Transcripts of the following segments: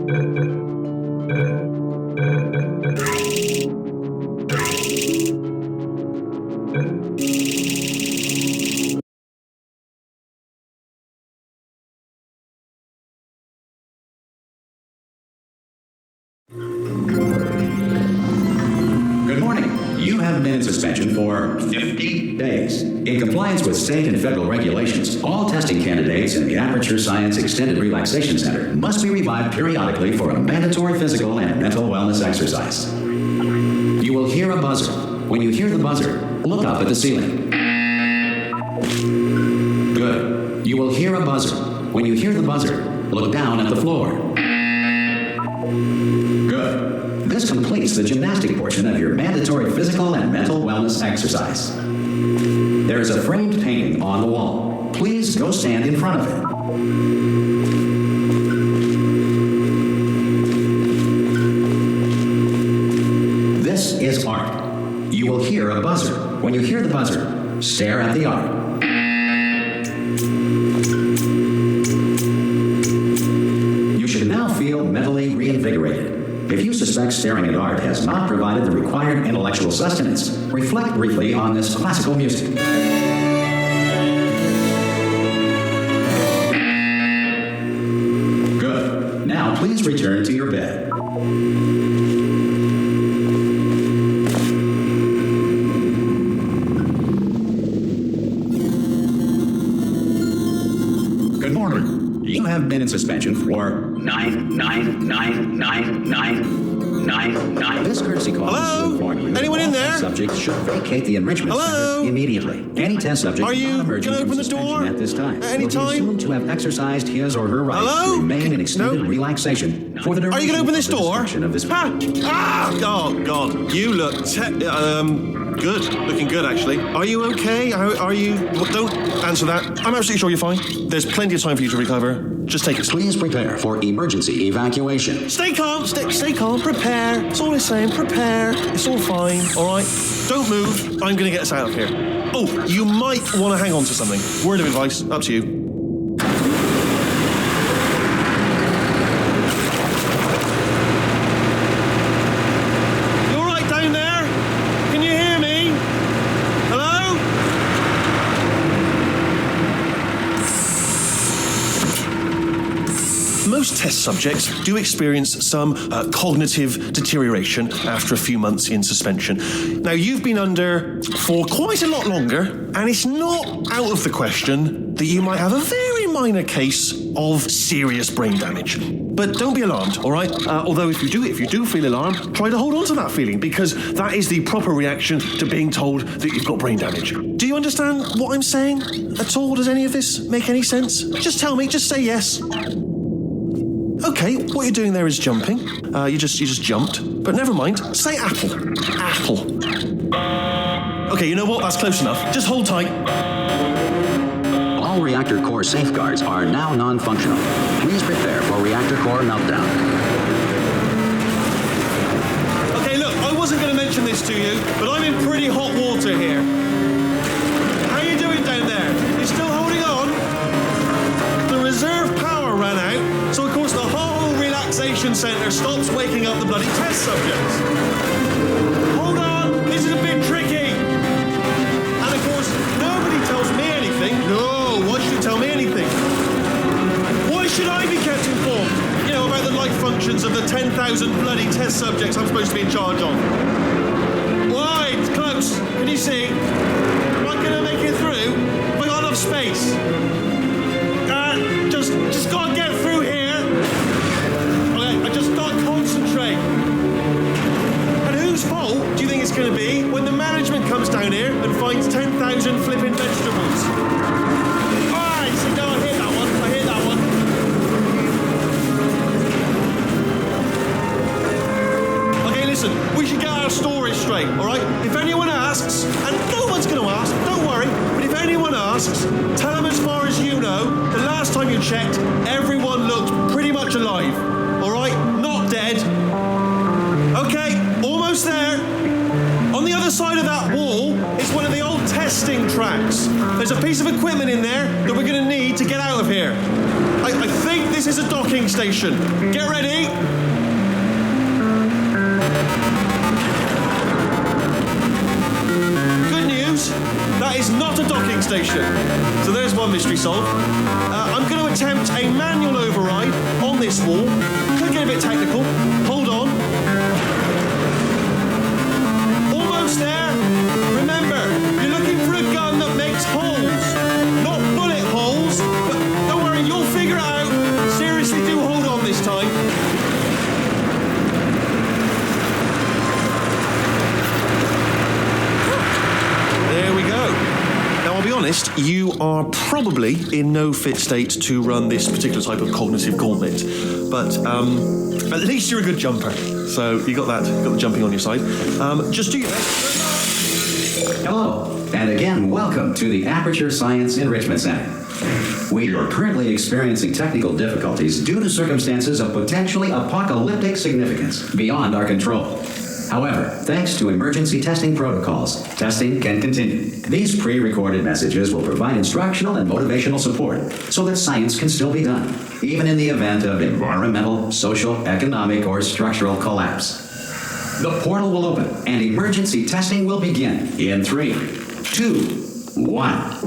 Good morning. You have been in suspension for 50 days. In compliance with state and federal regulations, all testing candidates in the Aperture Science Extended Relaxation Center must be revived periodically for a mandatory physical and mental wellness exercise. You will hear a buzzer. When you hear the buzzer, look up at the ceiling. Good. You will hear a buzzer. When you hear the buzzer, look down at the floor. Good. This completes the gymnastic portion of your mandatory physical and mental wellness exercise. There is a framed painting on the wall. Please go stand in front of it. This is art. You will hear a buzzer. When you hear the buzzer, stare at the art. You should now feel mentally reinvigorated. If you suspect staring at art has not provided the required intellectual sustenance, reflect briefly on this classical music. Good. Now please return to your bed. Good morning. You have been in suspension for 9999999. This courtesy call is to inform you. Anyone in there? Subject should vacate the enrichment center immediately. Any test subject Are you not emerging gonna from open the suspension door at this time at any will be time? assumed to have exercised his or her right to remain in extended relaxation for the duration Are you going to open this of the door? description of this. Oh, God. You look good. Looking good, actually. Are you okay? Are you... Well, don't answer that. I'm absolutely sure you're fine. There's plenty of time for you to recover. Just take it slow. Please prepare for emergency evacuation. Stay calm. Stay calm. Prepare. That's all it's saying. Prepare. It's all fine. All right? Don't move. I'm going to get us out of here. Oh, you might want to hang on to something. Word of advice. Up to you. Most test subjects do experience some cognitive deterioration after a few months in suspension. Now, you've been under for quite a lot longer, and it's not out of the question that you might have a very minor case of serious brain damage. But don't be alarmed, all right? Although if you do feel alarmed, try to hold on to that feeling, because that is the proper reaction to being told that you've got brain damage. Do you understand what I'm saying at all? Does any of this make any sense? Just tell me, just say yes. Okay, what you're doing there is jumping. You just jumped. But never mind. Say apple. Apple. Okay, you know what? That's close enough. Just hold tight. All reactor core safeguards are now non-functional. Please prepare for reactor core meltdown. Okay, look, I wasn't going to mention this to you, but I'm in pretty hot water here. How are you doing down there? You still holding on? The reserve power ran out, so of course the whole relaxation centre stops waking up the bloody test subjects. Hold on, this is a bit tricky. And of course, nobody tells me anything. No, why should you tell me anything? Why should I be kept informed? You know, about the life functions of the 10,000 bloody test subjects I'm supposed to be in charge of. Why? It's close. Can you see? Am I going to make it through? Have I got enough space? Just gotta get through here. Okay, I just gotta concentrate. And whose fault do you think it's gonna be when the management comes down here and finds 10,000 flipping vegetables? Alright, so no, I hear that one. Okay, listen, we should get our story straight, alright? If anyone asks, and no one's gonna ask, don't worry, but if anyone asks, tell them as far as you know, the last time you checked, everyone looked pretty much alive. Alright? Not dead. Okay, almost there. On the other side of that wall is one of the old testing tracks. There's a piece of equipment in there that we're going to need to get out of here. I think this this is a docking station. Get ready. Good news, that is not a docking station. So there's one mystery solved. I'm going to attempt a manual override on this wall. Could get a bit technical. Hold on. Almost there. Remember, you're looking for a gun that makes holes, not bullet holes. But don't worry, you'll figure it out. Seriously, do hold on this time. There we go. Now, I'll be honest, you are probably in no fit state to run this particular type of cognitive gauntlet, but at least you're a good jumper. So you got that, got the jumping on your side. Just do your best. Hello, and again, welcome to the Aperture Science Enrichment Center. We are currently experiencing technical difficulties due to circumstances of potentially apocalyptic significance beyond our control. However, thanks to emergency testing protocols, testing can continue. These pre-recorded messages will provide instructional and motivational support so that science can still be done, even in the event of environmental, social, economic, or structural collapse. The portal will open and emergency testing will begin in 3, 2, 1.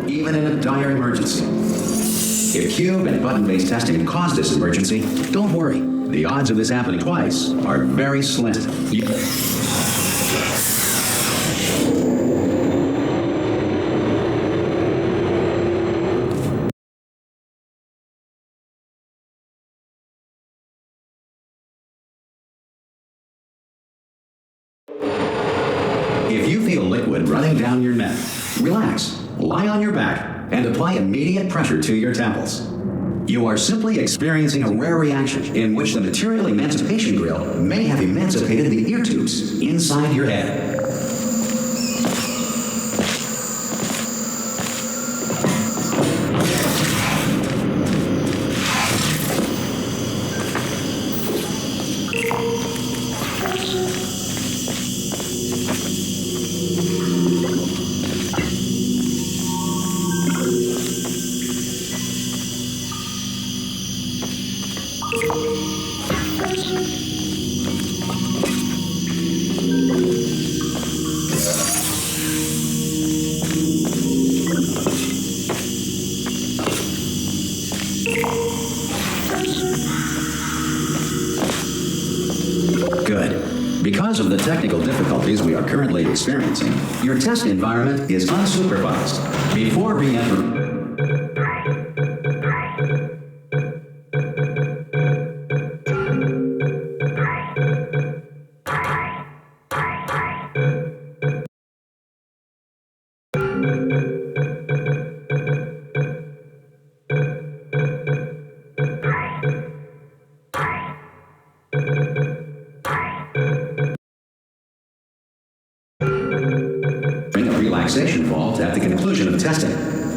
Even in a dire emergency. If cube and button-based testing caused this emergency, don't worry. The odds of this happening twice are very slim. If you feel liquid running down your neck, relax. Lie on your back and apply immediate pressure to your temples. You are simply experiencing a rare reaction in which the material emancipation grill may have emancipated the ear tubes inside your head. Good. Because of the technical difficulties we are currently experiencing, your test environment is unsupervised. Before re-entering... relaxation vault at the conclusion of testing.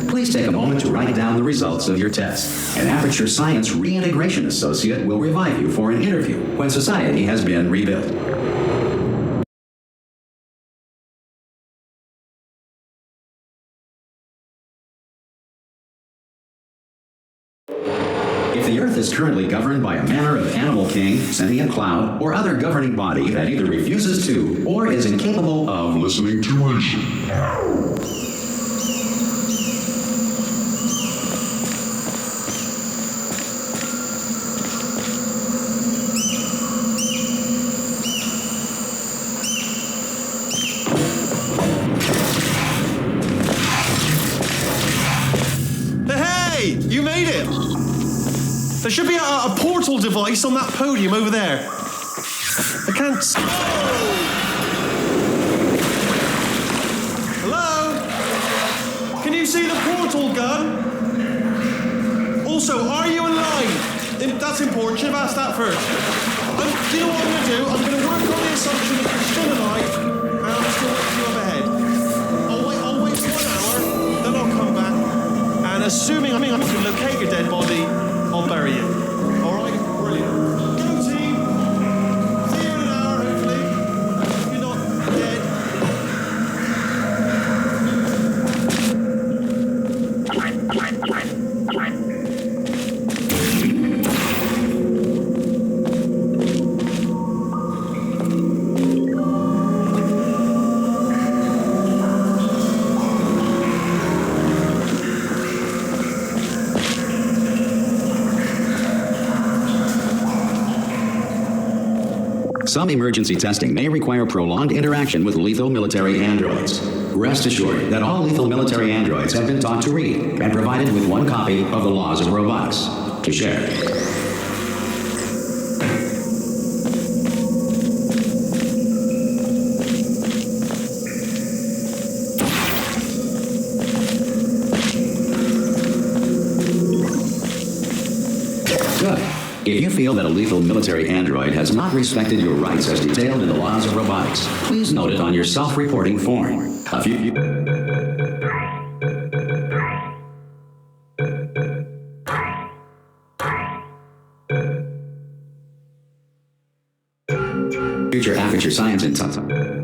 Please take a moment to write down the results of your test. An Aperture Science Reintegration Associate will revive you for an interview when society has been rebuilt. If the Earth is currently governed by a manner of animal king, sentient cloud, or other governing body that either refuses to or is incapable of listening to reason. Hey, you made it! There should be a portal device on that podium over there. I can't... Hello? Can you see the portal gun? Also, are you alive? That's important. Should have asked that first. Do you know what I'm going to do? I'm going to work on the assumption that you're still alive, and I'm just going to let you up ahead. I'll wait 1 hour, then I'll come back, and assuming I can locate your dead body, I'll bury you. All right? Brilliant. Go team! See you in an hour, hopefully. If you're not dead. Some emergency testing may require prolonged interaction with lethal military androids. Rest assured that all lethal military androids have been taught to read and provided with one copy of the Laws of Robotics to share. Good. If you feel that a lethal military android has not respected your rights as detailed in the Laws of Robotics, please note it on your self-reporting form. A few... Future Aperture Science in Entitlement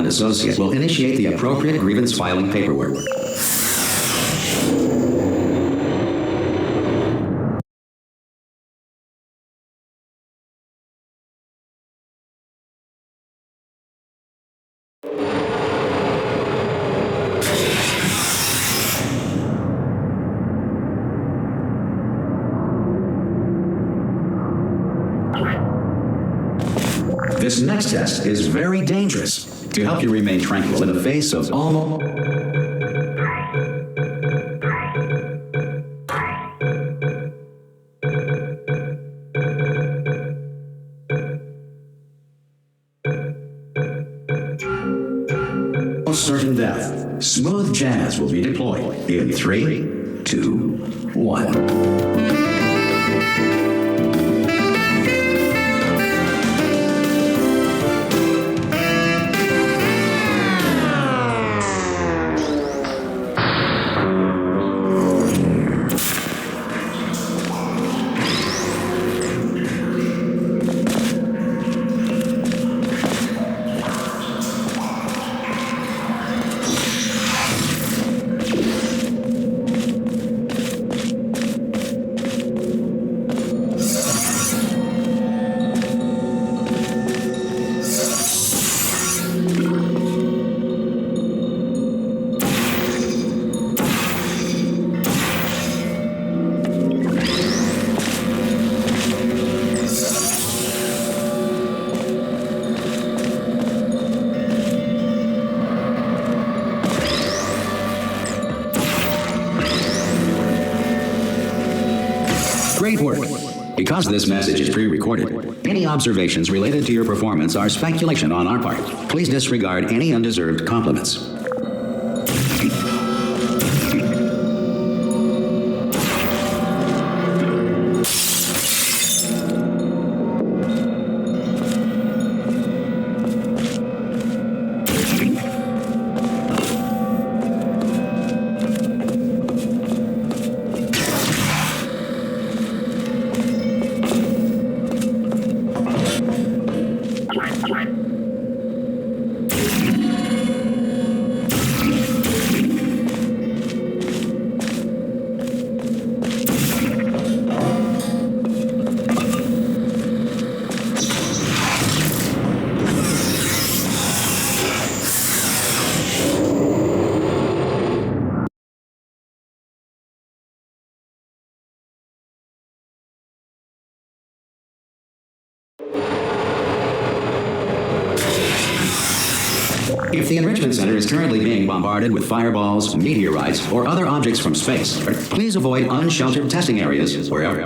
Associate will initiate the appropriate grievance filing paperwork. This next test is very dangerous. To help you remain tranquil in the face of almost... certain death, smooth jazz will be deployed in 3, 2, 1. Great work. Because this message is pre-recorded, any observations related to your performance are speculation on our part. Please disregard any undeserved compliments. If the Enrichment Center is currently being bombarded with fireballs, meteorites, or other objects from space, please avoid unsheltered testing areas wherever.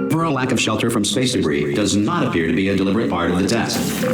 Overall lack of shelter from space debris does not appear to be a deliberate part of the test.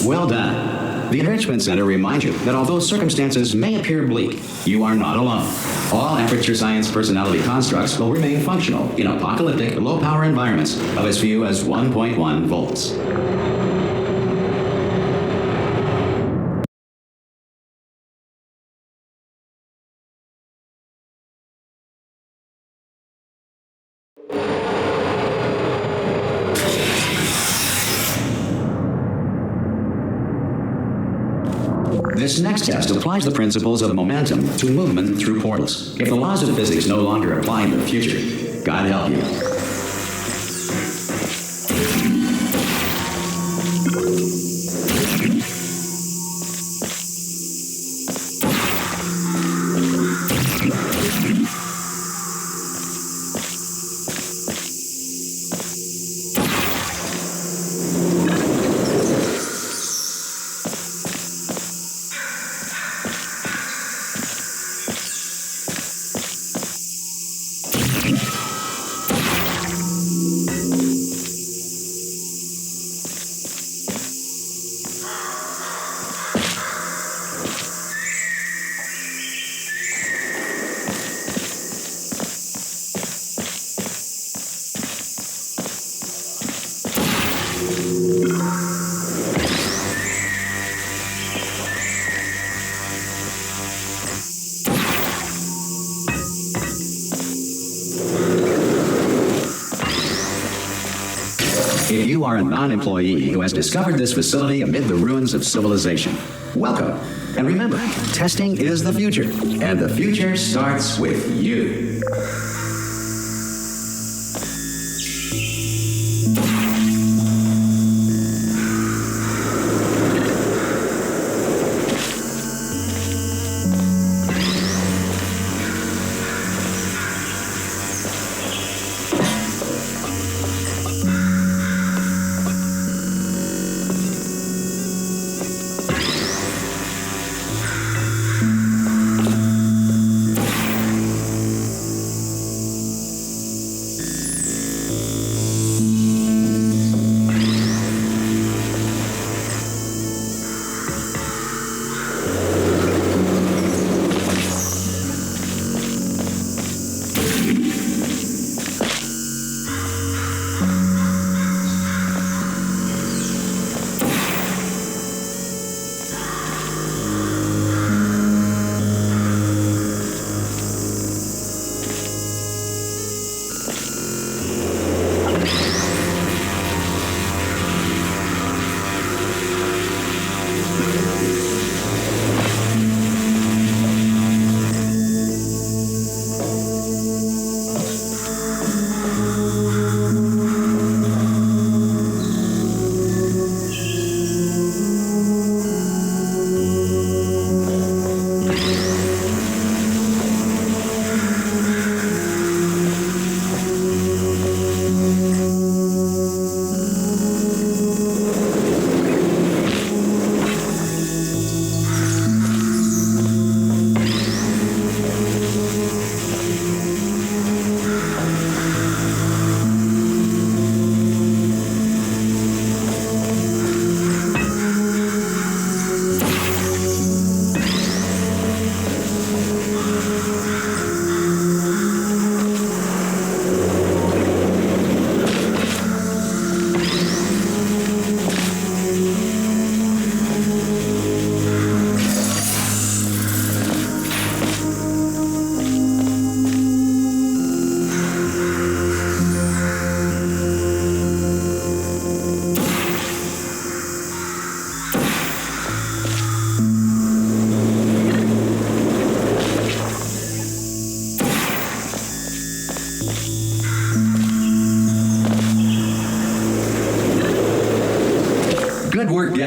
Well done. The Enrichment Center reminds you that although circumstances may appear bleak, you are not alone. All Aperture Science personality constructs will remain functional in apocalyptic, low-power environments of as few as 1.1 volts. This next test applies the principles of momentum to movement through portals. If the laws of physics no longer apply in the future, God help you. If you are a non-employee who has discovered this facility amid the ruins of civilization, welcome. And remember, testing is the future, and the future starts with you.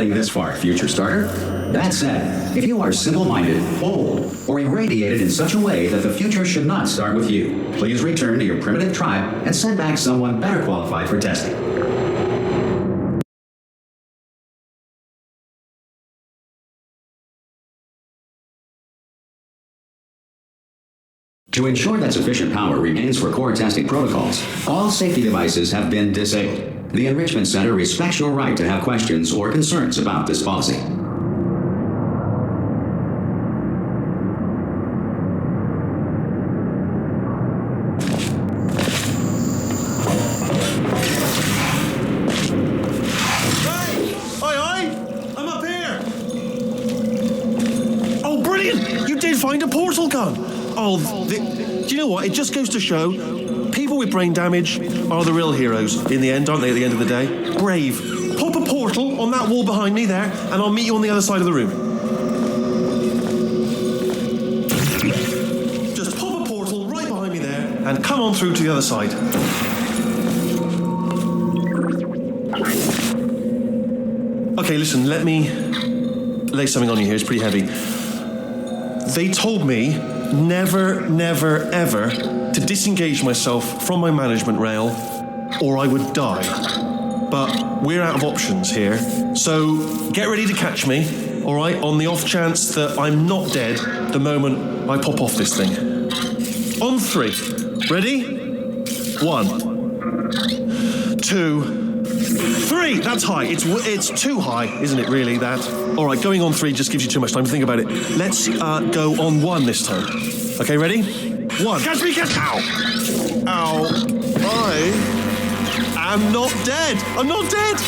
getting this far, future starter. That said, if you are simple-minded, old, or irradiated in such a way that the future should not start with you, please return to your primitive tribe and send back someone better qualified for testing. To ensure that sufficient power remains for core testing protocols, all safety devices have been disabled. The Enrichment Center respects your right to have questions or concerns about this policy. Hey! Aye, I'm up here! Oh, brilliant! You did find a portal gun! Oh, do you know what? It just goes to show people with brain damage are the real heroes in the end, aren't they, at the end of the day? Brave. Pop a portal on that wall behind me there, and I'll meet you on the other side of the room. Just pop a portal right behind me there, and come on through to the other side. Okay, listen, let me lay something on you here. It's pretty heavy. They told me never, never, ever to disengage myself from my management rail or I would die. But we're out of options here, so get ready to catch me, all right, on the off chance that I'm not dead the moment I pop off this thing. On 3. Ready? 1, 2, 3. That's high. It's too high, isn't it, really, that? All right, going on 3 just gives you too much time to think about it. Let's go on 1 this time. Okay, ready? 1. Catch me, catch! Ow! Ow. I am not dead. I'm not dead.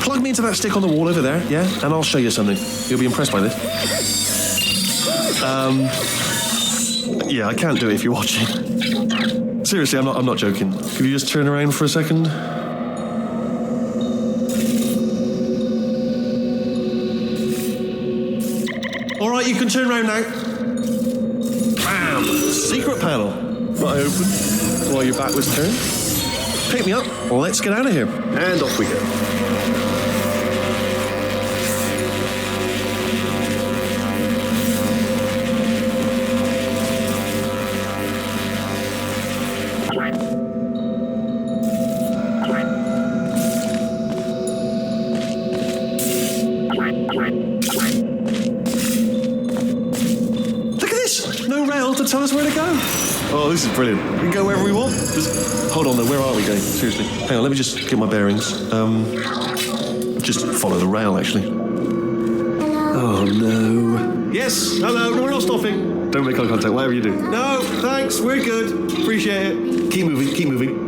Plug me into that stick on the wall over there, yeah? And I'll show you something. You'll be impressed by this. Yeah, I can't do it if you're watching. Seriously, I'm not joking. Could you just turn around for a second? All right, you can turn around now. Bam! Secret panel. Not open while your back was turned. Pick me up. Let's get out of here. And off we go. To tell us where to go. Oh, this is brilliant. We can go wherever we want. Just hold on though, where are we going? Seriously. Hang on, let me just get my bearings. Just follow the rail, actually. Oh no. Yes, hello, no, we're not stopping. Don't make eye contact, whatever you do. No, thanks, we're good. Appreciate it. Keep moving, keep moving.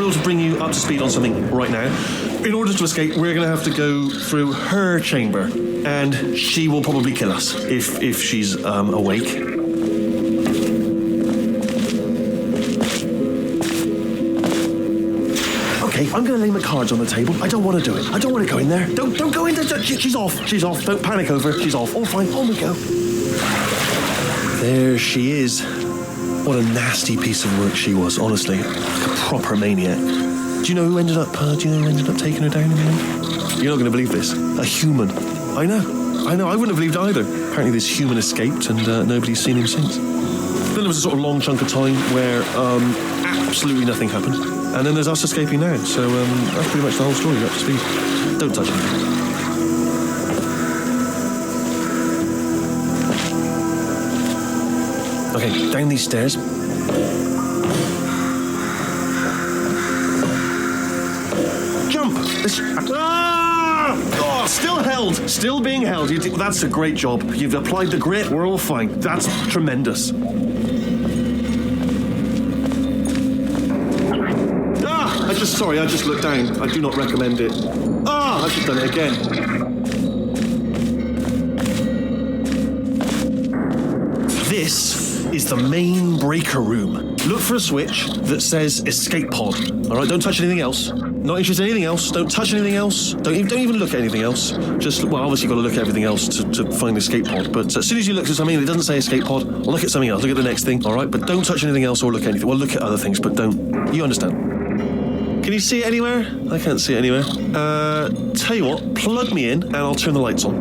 To bring you up to speed on something right now. In order to escape, we're going to have to go through her chamber, and she will probably kill us if she's awake. Okay, I'm going to lay my cards on the table. I don't want to do it. I don't want to go in there. Don't go in there. She's off. She's off. Don't panic over her. She's off. All fine. On we go. There she is. What a nasty piece of work she was, honestly. Like a proper maniac. Do you know who ended up taking her down in the end? You're not going to believe this. A human. I know. I wouldn't have believed it either. Apparently this human escaped and nobody's seen him since. Then there was a sort of long chunk of time where absolutely nothing happened. And then there's us escaping now. So that's pretty much the whole story. You're up to speed. Don't touch me. Okay, down these stairs. Jump! Oh, still held. Still being held. That's a great job. You've applied the grit. We're all fine. That's tremendous. I just looked down. I do not recommend it. I've just done it again. This is the main breaker room. look for a switch that says escape pod. All right, don't touch anything else. Not interested in anything else. Don't touch anything else. Don't even look at anything else. Just, well, obviously you've got to look at everything else to find the escape pod. But as soon as you look at something that doesn't say escape pod, or look at something else, look at the next thing, all right? But don't touch anything else or look at anything. Well, look at other things, but don't. You understand? Can you see it anywhere? I can't see it anywhere. Tell you what, plug me in and I'll turn the lights on.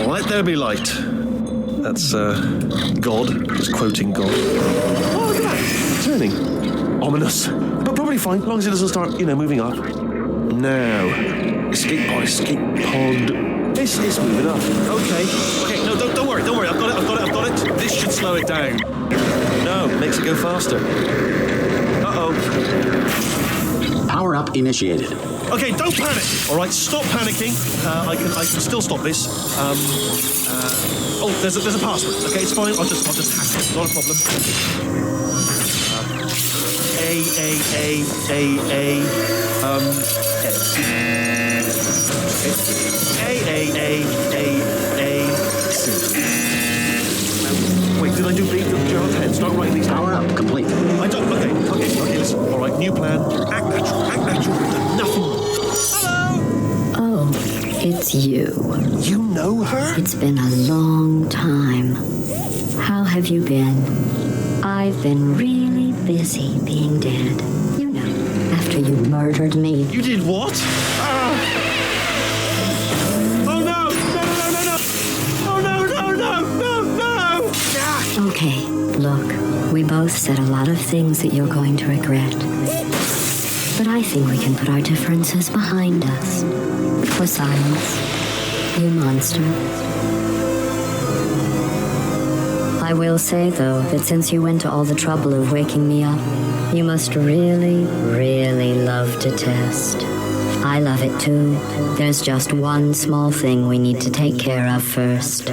Let there be light. That's, God. Just quoting God. Oh, look at that. Turning. Ominous. But probably fine, as long as it doesn't start, moving up. Now. Escape pod. It's moving up. Okay, no, don't worry. I've got it. This should slow it down. No, makes it go faster. Uh-oh. Power up initiated. Okay, don't panic. All right, stop panicking. I can still stop this. There's a password. Okay, it's fine. I'll just hack it. Not a problem. Wait, did I do Gerard's head? Start writing these down. Power up complete. I don't. Okay. Listen. All right, new plan. Act natural. Nothing. Hello. Oh, it's you. You know her? It's been a long time. How have you been? I've been really busy being dead. After you murdered me. You did what? Oh no! No! Okay, look, we both said a lot of things that you're going to regret. But I think we can put our differences behind us. For silence, you monster. I will say, though, that since you went to all the trouble of waking me up, you must really, really love to test. I love it too. There's just one small thing we need to take care of first.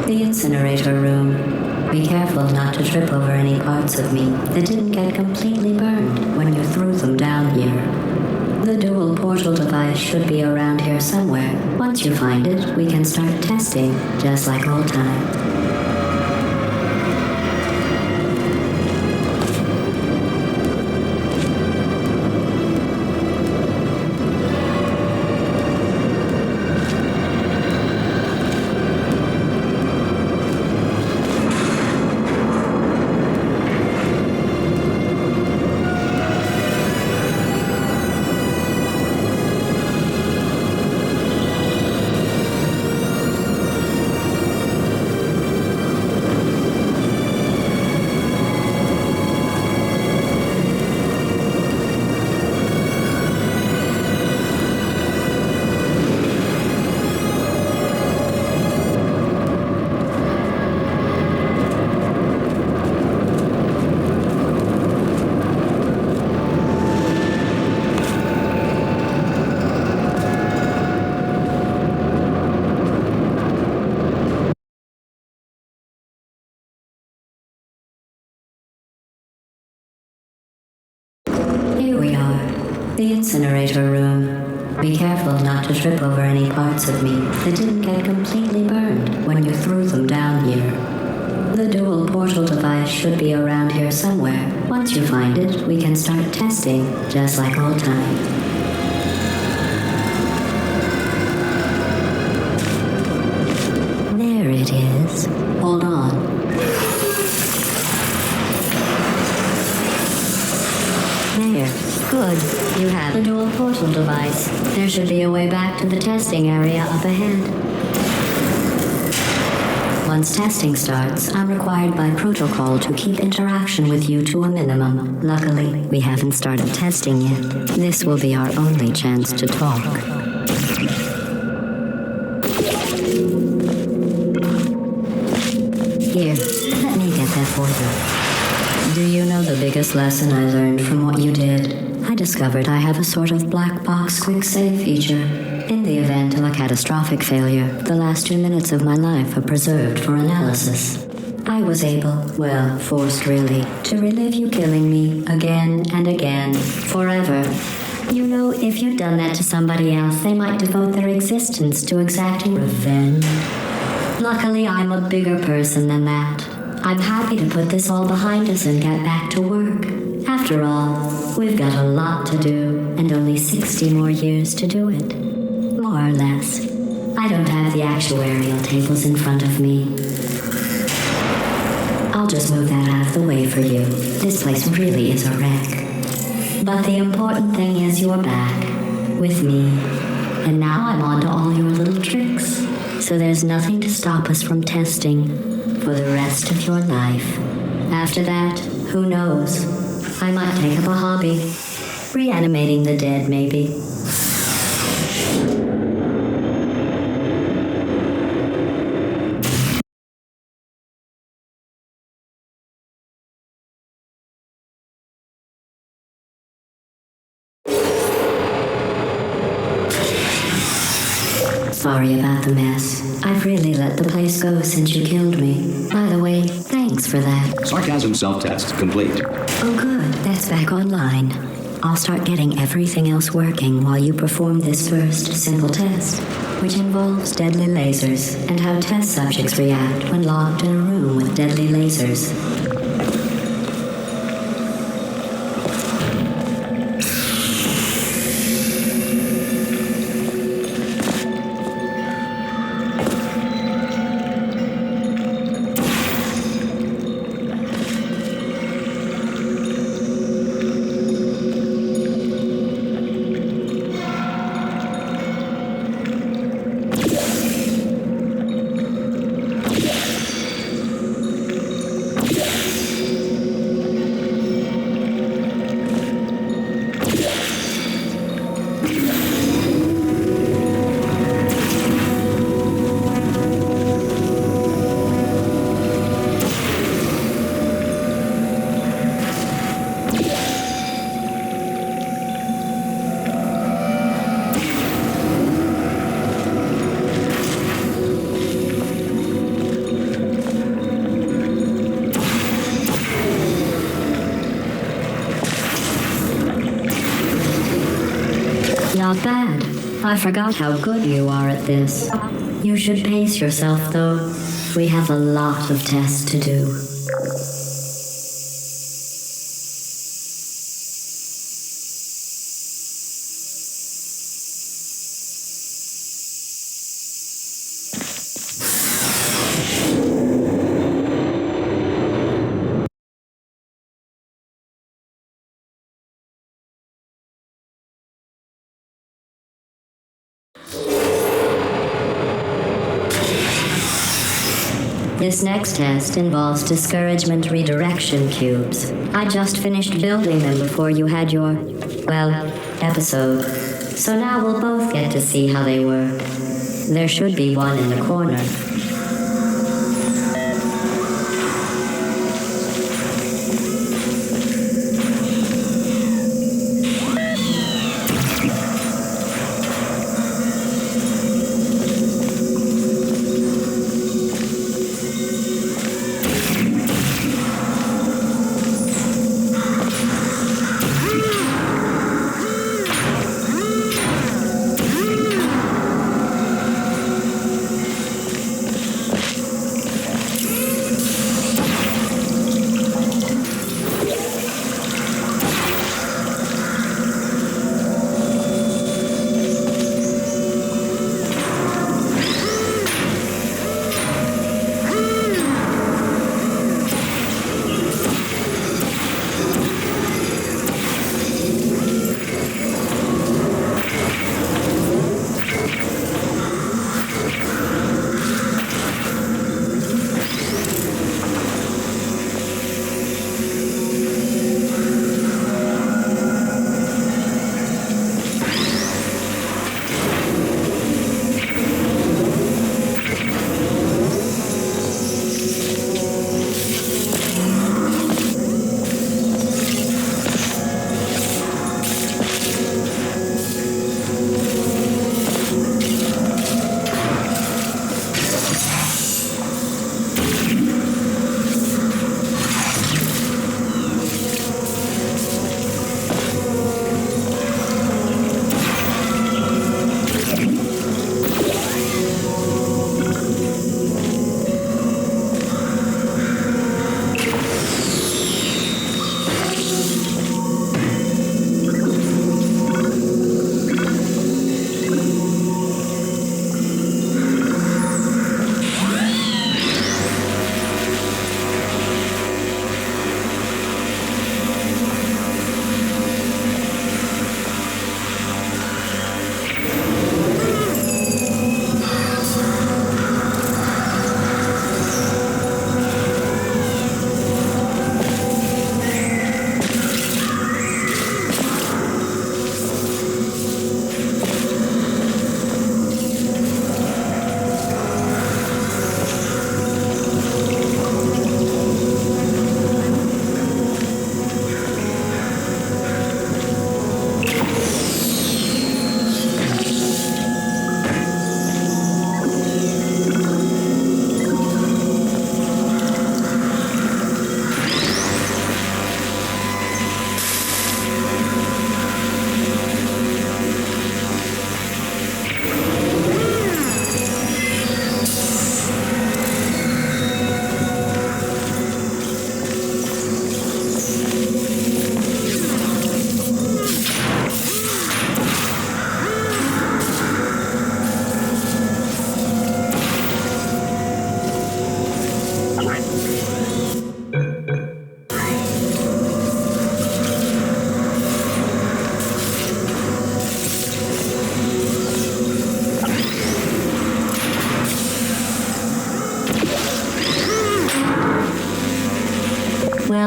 Incinerator room. Be careful not to trip over any parts of me that didn't get completely burned when you threw them down here. The dual portal device should be around here somewhere. Once you find it, we can start testing, just like old times. Here we are, the incinerator room. Be careful not to trip over any parts of me that didn't get completely burned when you threw them down here. The dual portal device should be around here somewhere. Once you find it, we can start testing, just like old times. There it is. Hold on. There. Good. You have the dual portal device. There should be a way back to the testing area up ahead. Once testing starts, I'm required by protocol to keep interaction with you to a minimum. Luckily, we haven't started testing yet. This will be our only chance to talk. Do you know the biggest lesson I learned from what you did? I discovered I have a sort of black box quick save feature. In the event of a catastrophic failure, the last 2 minutes of my life are preserved for analysis. I was able, well, forced really, to relive you killing me again and again, forever. You know, if you'd done that to somebody else, they might devote their existence to exacting revenge. Luckily, I'm a bigger person than that. I'm happy to put this all behind us and get back to work. After all, we've got a lot to do, and only 60 more years to do it. More or less. I don't have the actuarial tables in front of me. I'll just move that out of the way for you. This place really is a wreck. But the important thing is you're back, with me. And now I'm on to all your little tricks. So there's nothing to stop us from testing for the rest of your life. After that, who knows? I might take up a hobby. Reanimating the dead, maybe. Sorry about the mess. I've really let the place go since you killed me. By the way, thanks for that. Sarcasm self-test complete. Oh good, that's back online. I'll start getting everything else working while you perform this first simple test, which involves deadly lasers and how test subjects react when locked in a room with deadly lasers. Not bad. I forgot how good you are at this. You should pace yourself, though. We have a lot of tests to do. This next test involves discouragement redirection cubes. I just finished building them before you had your, well, episode. So now we'll both get to see how they work. There should be one in the corner.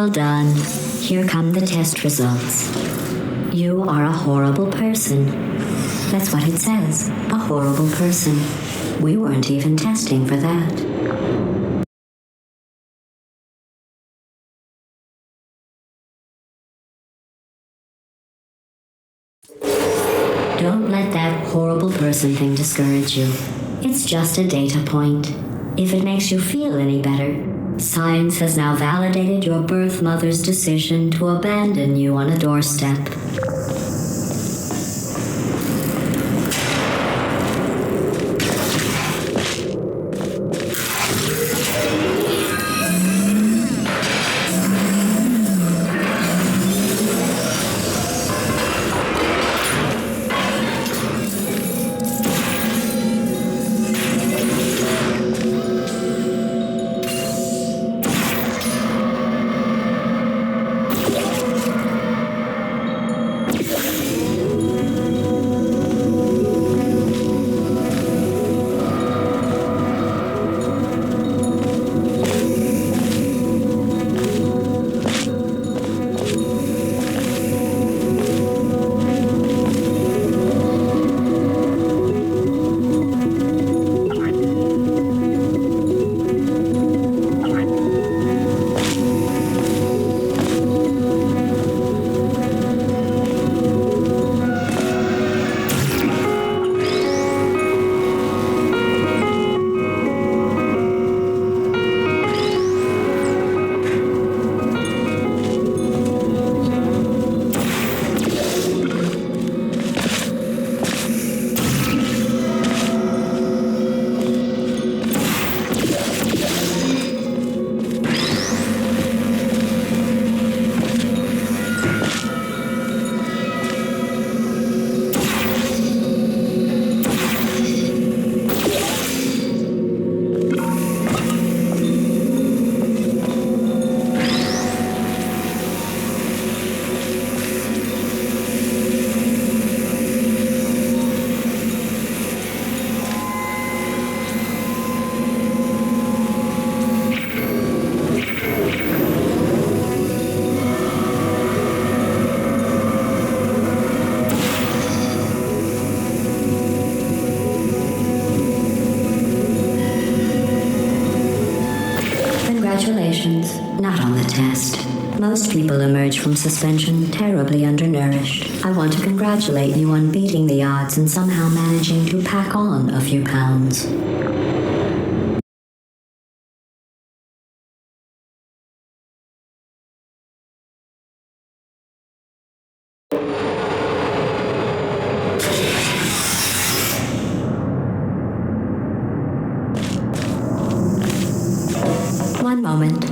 Well done. Here come the test results. You are a horrible person. That's what it says. A horrible person. We weren't even testing for that. Don't let that horrible person thing discourage you. It's just a data point. If it makes you feel any better, science has now validated your birth mother's decision to abandon you on a doorstep. Congratulations, not on the test. Most people emerge from suspension terribly undernourished. I want to congratulate you on beating the odds and somehow managing to pack on a few pounds. One moment.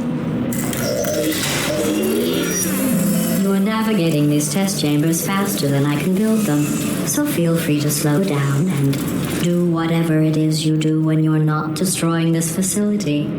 You're navigating these test chambers faster than I can build them, so feel free to slow down and do whatever it is you do when you're not destroying this facility.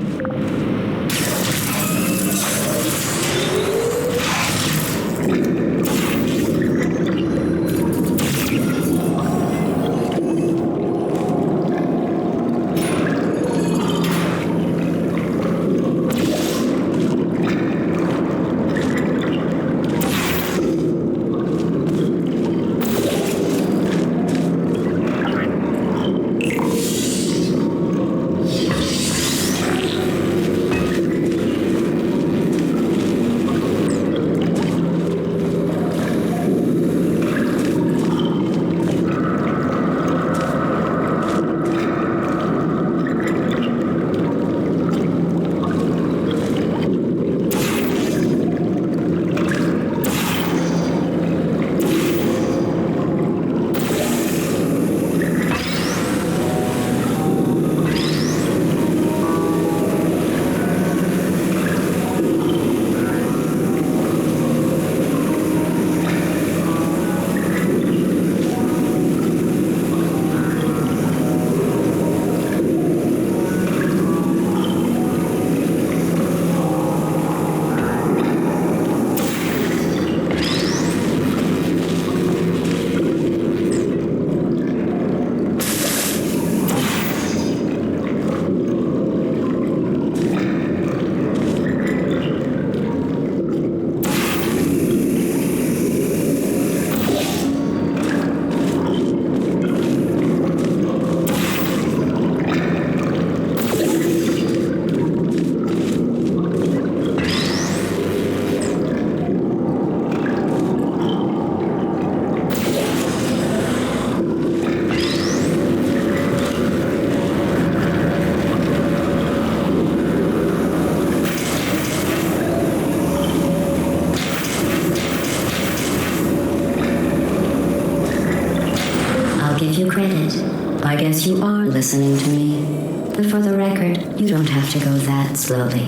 I guess you are listening to me. But for the record, you don't have to go that slowly.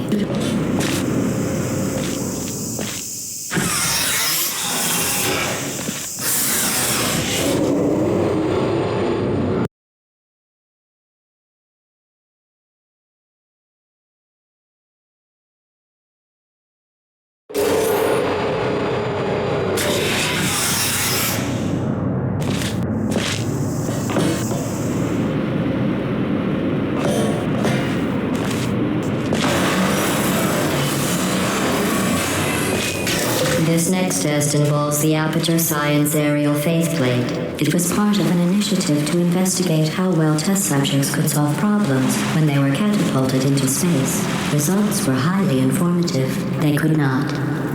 This next test involves the Aperture Science Aerial Faceplate. It was part of an initiative to investigate how well test subjects could solve problems when they were catapulted into space. Results were highly informative. They could not.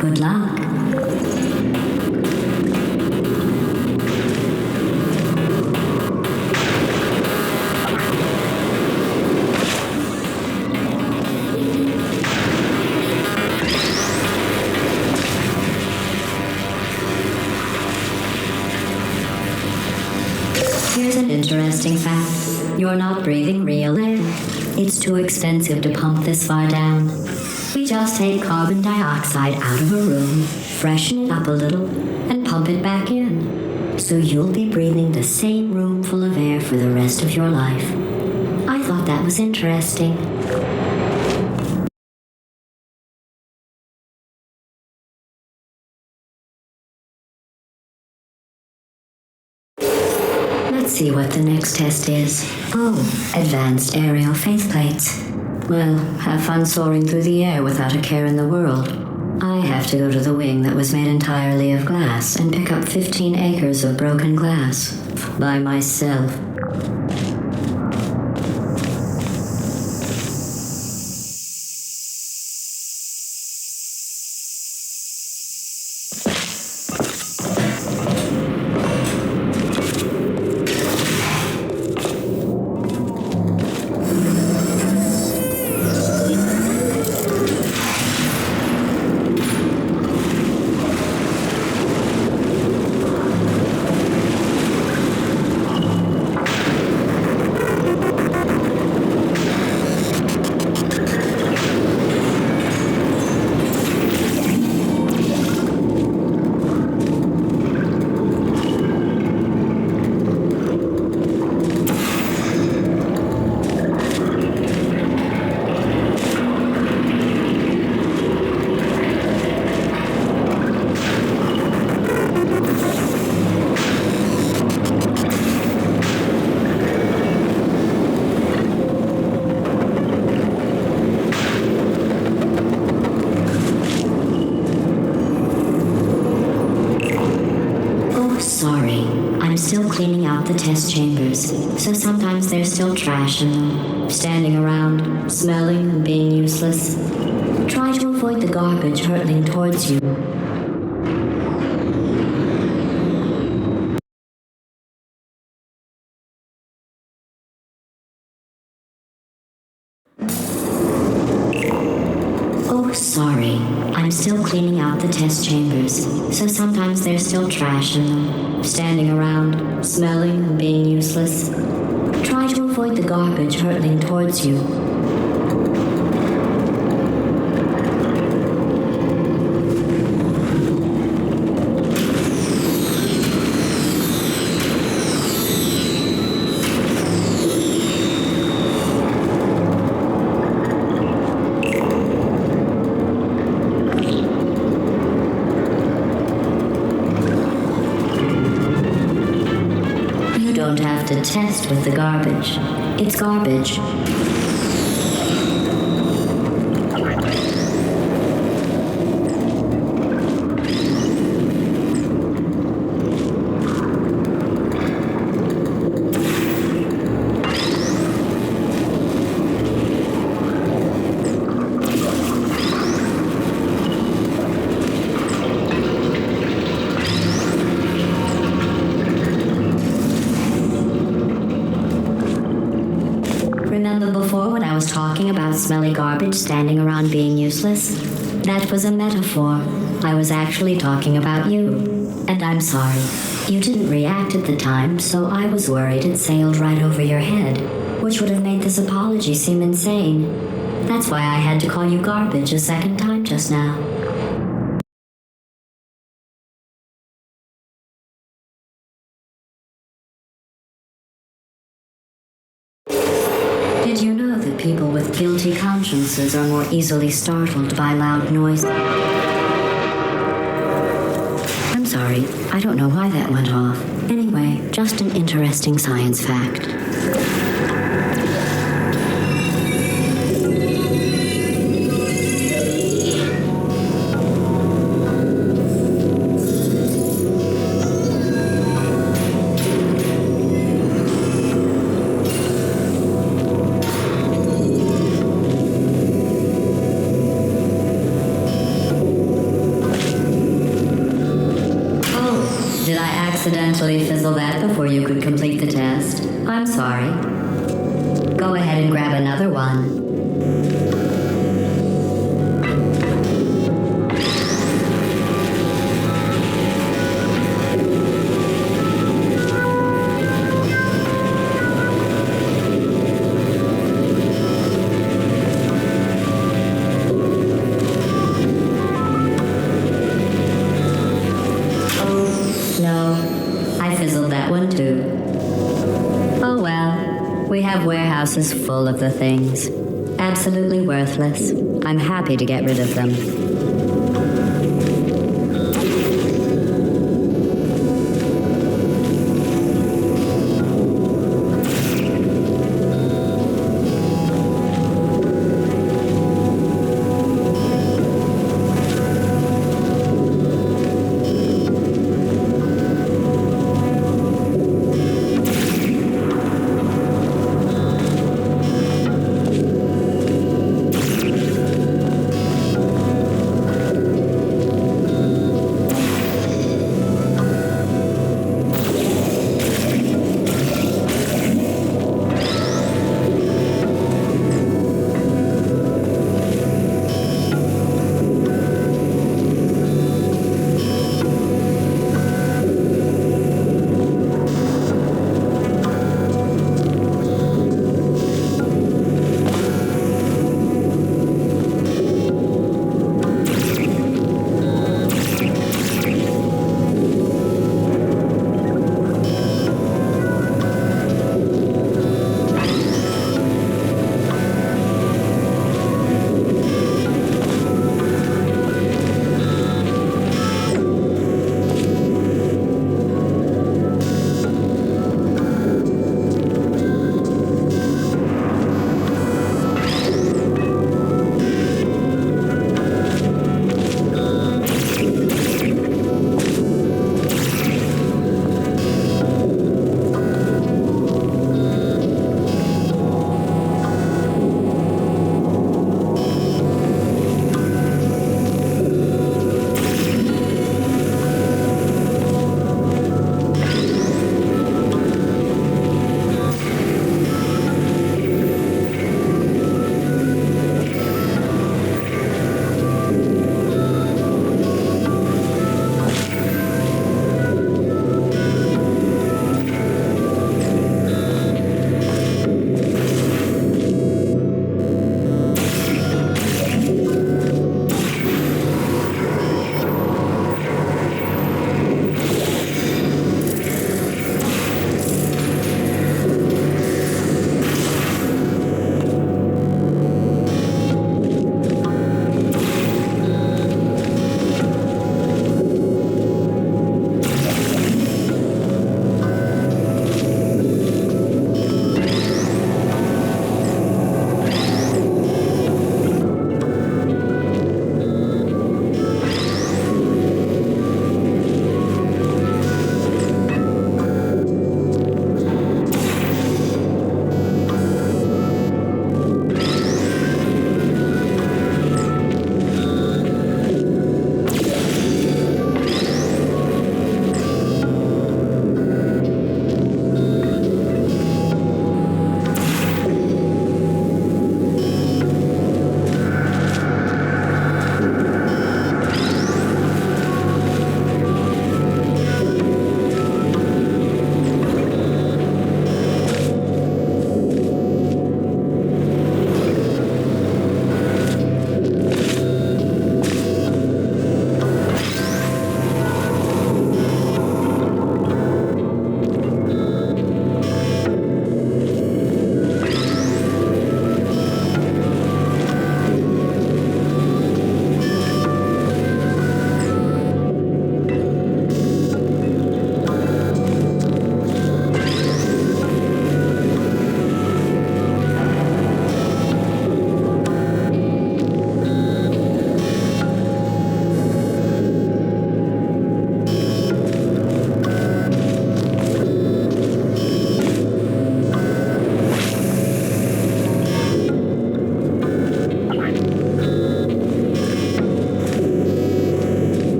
Good luck. Here's an interesting fact. You're not breathing real air. It's too expensive to pump this far down. We just take carbon dioxide out of a room, freshen it up a little, and pump it back in. So you'll be breathing the same room full of air for the rest of your life. I thought that was interesting. Let's see what the next test is. Oh, advanced aerial faceplates. Well, have fun soaring through the air without a care in the world. I have to go to the wing that was made entirely of glass and pick up 15 acres of broken glass. By myself. Still cleaning out the test chambers, so sometimes there's still trash in them, standing around, smelling and being useless. Try to avoid the garbage hurtling towards you. Oh, sorry. I'm still cleaning out the test chambers, so sometimes there's still trash in them, standing around, smelling and being useless. Try to avoid the garbage hurtling towards you. Don't have to test with the garbage. It's garbage. Remember before when I was talking about smelly garbage standing around being useless? That was a metaphor. I was actually talking about you. And I'm sorry. You didn't react at the time, so I was worried it sailed right over your head, which would have made this apology seem insane. That's why I had to call you garbage a second time just now. Did you know that people with guilty consciences are more easily startled by loud noise? I'm sorry, I don't know why that went off. Anyway, just an interesting science fact. Did I accidentally fizzle that before you could complete the test? I'm sorry. Go ahead and grab another one. No, I fizzled that one too. Oh well, we have warehouses full of the things. Absolutely worthless. I'm happy to get rid of them.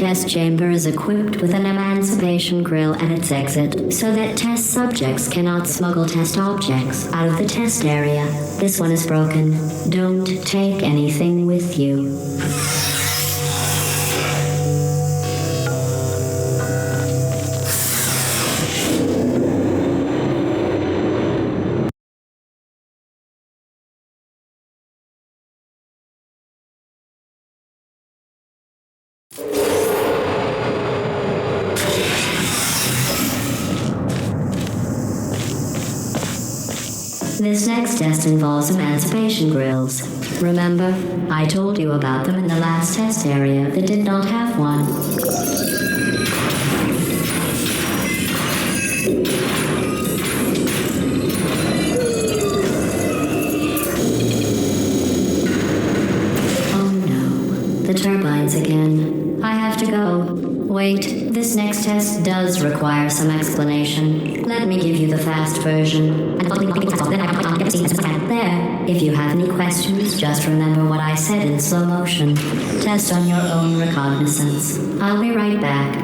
test chamber is equipped with an emancipation grill at its exit so that test subjects cannot smuggle test objects out of the test area. This one is broken. Don't take anything with you. This next test involves emancipation grills. Remember, I told you about them in the last test area that did not have one. Oh no, the turbines again. I have to go. Wait, this next test does require some explanation. Let me give you the fast version. There. If you have any questions, just remember what I said in slow motion. Test on your own recognizance. I'll be right back.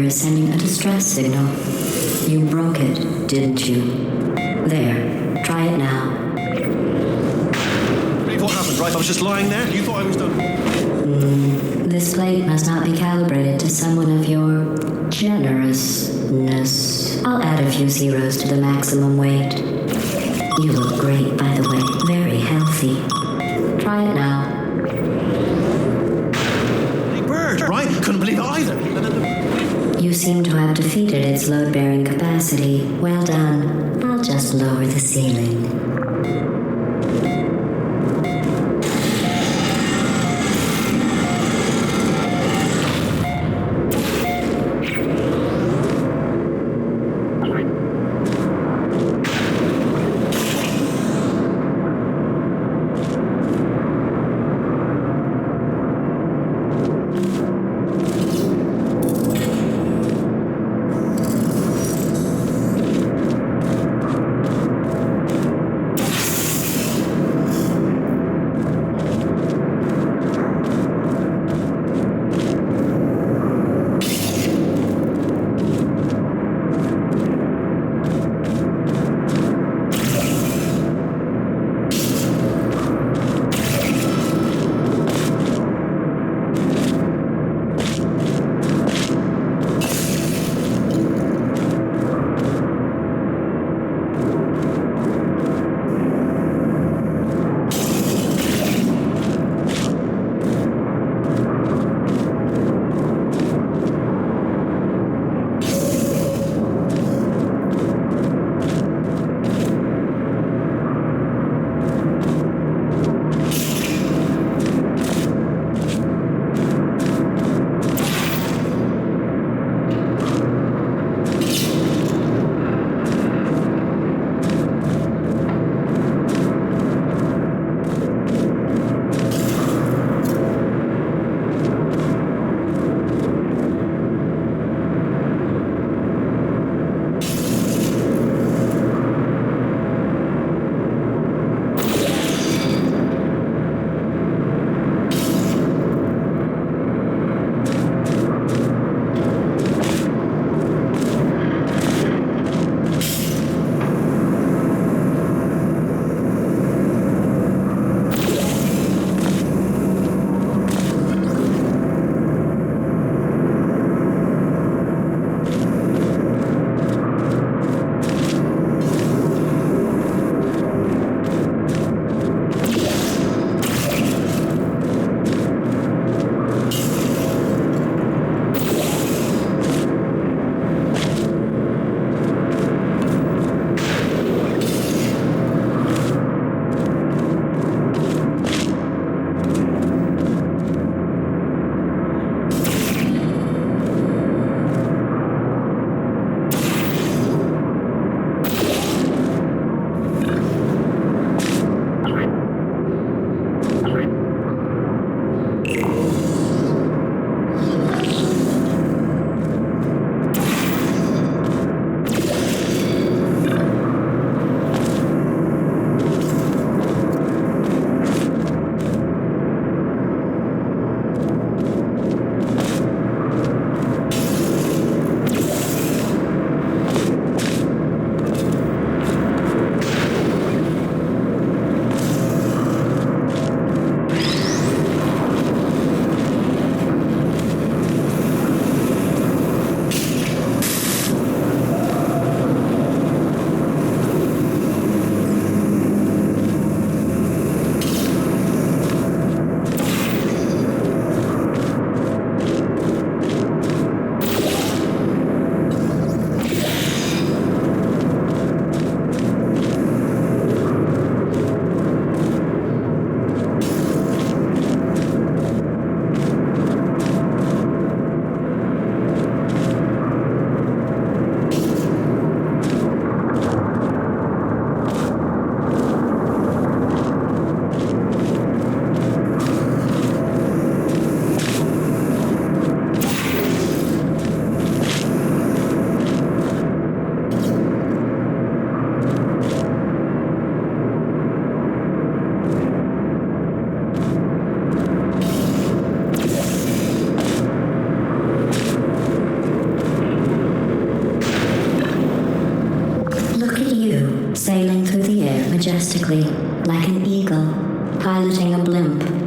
Sending a distress signal. You broke it, didn't you? There, try it now. What happened, right? I was just lying there. You thought I was done. This plate must not be calibrated to someone of your generousness. I'll add a few zeros to the maximum weight. You look great, by the way. Very healthy. Try it now. Big bird, right? Couldn't believe it either. You seem to have defeated its load-bearing capacity. Well done. I'll just lower the ceiling. majestically, like an eagle, piloting a blimp.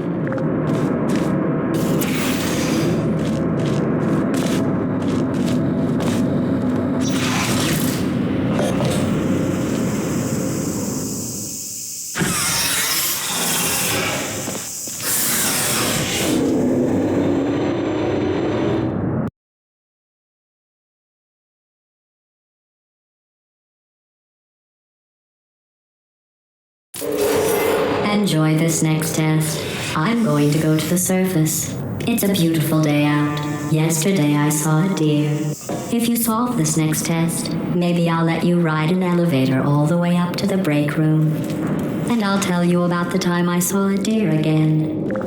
Enjoy this next test. I'm going to go to the surface. It's a beautiful day out. Yesterday I saw a deer. If you solve this next test, maybe I'll let you ride an elevator all the way up to the break room. And I'll tell you about the time I saw a deer again.